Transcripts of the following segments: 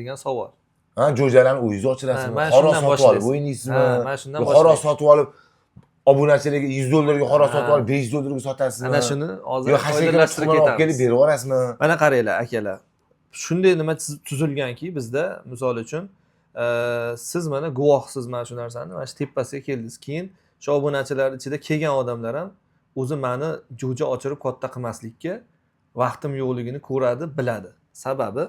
degan savol. Ha, jo'jalarni o'zingiz ochirasizmi? mana Xoros shundan sotib olib boshlaysiz. o'ynaysizmi? Mana shundan Xoros boshlaysiz. sotib olib obunachilarga $100 xoros sotib olib $500 sotasizmi? Ana shuni hozir yo oydinlashtirib olib kelib ketamiz. berib yuborasizmi? Mana qaranglar akalar. Shunday nima tuzilganki bizda misol uchun siz mana guvohsiz mana shu narsani, mana shu tepasiga keldingiz. Keyin shu obunachilar ichida kelgan odamlar ham o'zi meni jo'ja ochirib katta qilmaslikka vaqtim yo'qligini ko'radi, biladi. Sababi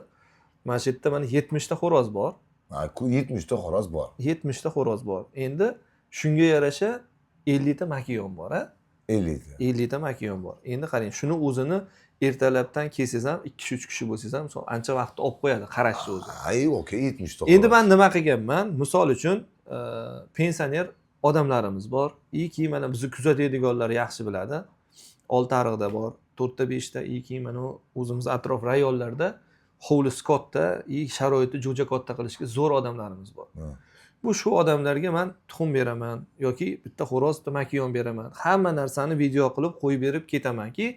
mana shu yerda mana 70 ta xo'roz bor. Ha, 70 ta xo'roz bor. 70 ta xo'roz bor. Endi shunga yarasha 50 ta makiyon bor, ha? 50 ta. 50 ta makiyon bor. Endi qarang, shuni o'zini ertalabdan kelsangiz ham 2-3 kishi bo'lsangiz ham ancha vaqtni olib qo'yadi qarashni o'zi. Ay, okey, 70 ta. Endi men nima qilganman? Misol uchun pensioner odamlarimiz bor. Iyki mana bizni kuzatadiganlar yaxshi biladi. Oltiariqda bor, 4 ta 5 ta, iyki mana o'zimiz atrof rayonlarda hovlisi katta, sharoitni jo'ja katta qilishga zo'r odamlarimiz bor. Bu shu odamlarga men tuxum beraman yoki bitta xo'roz makiyon beraman. Hamma narsani video qilib qo'yib berib ketamanki,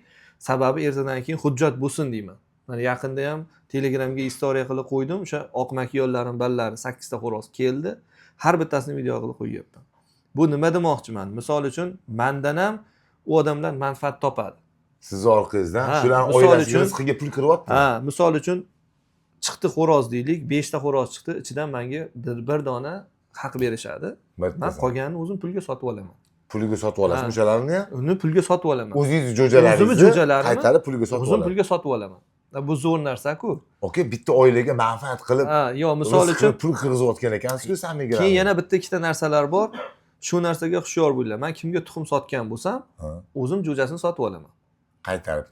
sababi ertadan keyin hujjat bo'lsin deyman. Mana yaqinda ham Telegramga istoriya qilib qo'ydim. O'sha oq makiyonlarim ballari 8 ta xo'roz keldi. Har bittasini video qilib qo'yyapman. Bu nima demoqchiman? Misol uchun mendan ham u odamlar manfaat topadi. Siz orqangizdan shularning oilasiga rizqiga pul kiryapti. Ha, misol uchun chiqdi xo'roz deylik, 5 ta xo'roz chiqdi, ichidan menga bir dona haq berishadi. Men qolganini o'zim pulga sotib olaman. Pulga sotib olasizmi o'shalarni ham? Uni pulga sotib olaman. O'zingiz jo'jalaringizni qaytarib pulga sotib olasiz. O'zim pulga sotib olaman. Bu zo'r narsa-ku. Okey, bitta oilaga manfaat qilib. Ha, yo, misol uchun pul kirgizayotgan ekansiz-ku samimiy. Keyin yana bitta ikkita narsalar bor. Shu narsaga hushyor bo'linglar. Men kimga tuxum sotgan bo'lsam, o'zim jo'jasini sotib olaman.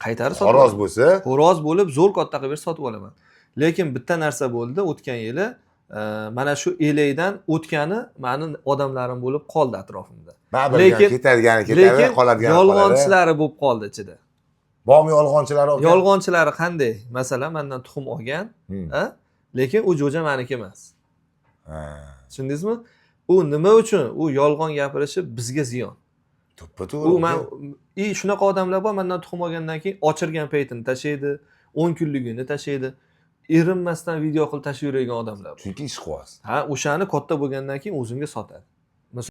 Qaytarib sotib xo'roz bo'lsa, xo'roz bo'lib zo'r katta qilib berib sotib olaman. Lekin bitta narsa bo'ldi o'tgan yili, mana shu elakdan o'tgani meni odamlarim bo'lib qoldi atrofimda. Lekin ketadi, qoladigan yolg'onchlari bo'lib qoldi ichida. Bormi yolg'onchilari olgan? Yolg'onchlari qanday? Masalan, mendan tuxum olgan, lekin u jo'ja meniki emas. Tushundingizmi? U nima uchun? U yolg'on gapirishi bizga ziyon. To'ppa-to'g'ri. U men shunaqa odamlar bor, mendan tuxum olgandan keyin ochirgan paytini tashlaydi, 10 kunligini tashlaydi. Erinmasdan video qilib tashlayvergan odamlar bor. Chunki ish qilyapsiz. Ha, o'shani katta bo'lgandan keyin o'zimga sotadi.